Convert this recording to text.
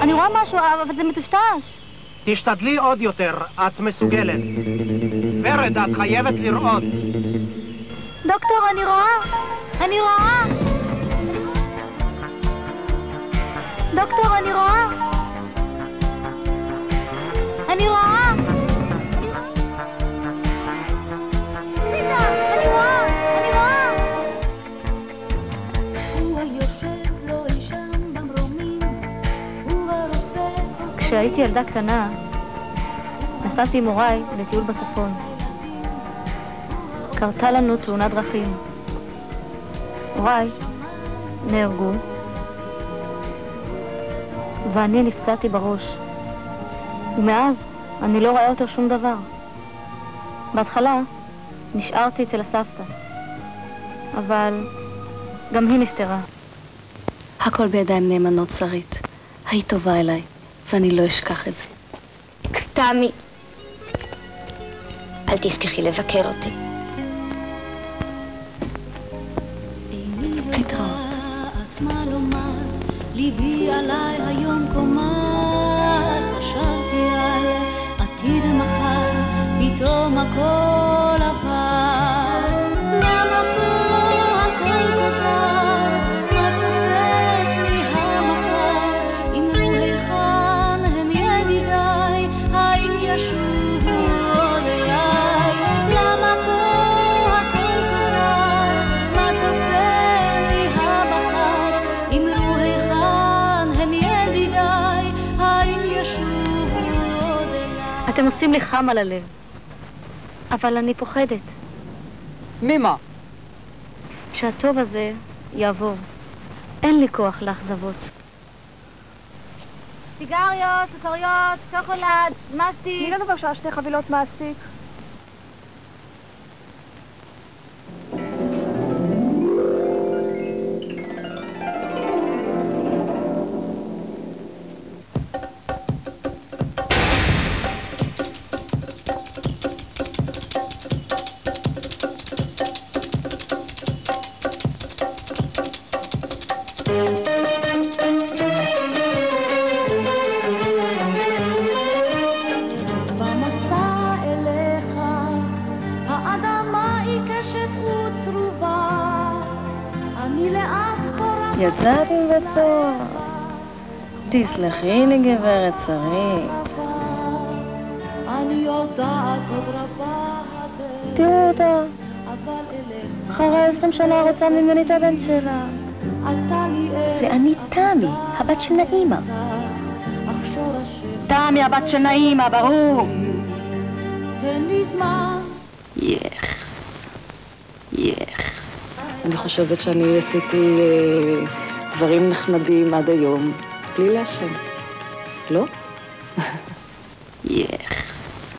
אני רואה משהו, אבל זה מטושטש. תשתדלי עוד יותר, את מסוגלת. ורד, את חייבת לראות. דוקטור, אני רואה. אני רואה. דוקטור, אני רואה. אני רואה. סיטה, אני רואה. אני רואה. הוא היושב לו אי שם במרומים, הוא הרופא. כשהייתי ילדה קטנה, נסעתי עם הוריי לטיול בצפון. קרתה לנו תאונת דרכים. הוריי נהרגו, ואני נפצעתי בראש. ומאז אני לא רואה יותר שום דבר. בהתחלה נשארתי אצל הסבתא, אבל גם היא נפטרה. הכל בידיים נאמנות, שרית. היית טובה אליי, ואני לא אשכח את זה. תמי, אל תשכחי לבקר אותי. את מה לומר, ליבי עליי היום קומר, חשבתי על עתיד מחר, פתאום הכל עבר. למה פה הכל גוזר, מה צופה לי המחר, אמרו היכן הם ידידיי, האם ישובו עוד אליי. למה פה הכל גוזר, מה צופה לי המחר, אמרו היכן הם ידידיי, האם ישובו עוד אליי. אתם עושים לי חם על הלב, אבל אני פוחדת ממה? שהטוב הזה יעבור. אין לי כוח לאכזבות. סיגריות, סוכריות, שוקולד, מסטיק. תני לנו בבקשה 2 חבילות מסטיק. במסע אליך, האדמה עיקשת וצרובה, אני לאט קוראת. יצאתי בצורה. תסלחי לי, גברת שרית. אני יודעת עוד רבה הדרך, תראו אותה. אבל אליך אחרי 20 שנה רוצה ממני את הבן שלה. עלתה לי ואני תמי, הבת של נעימה. אך שורשך תמי, הבת של נעימה, ברור. תן לי זמן. אני חושבת שאני עשיתי דברים נחמדים עד היום, בלי לעשן. לא?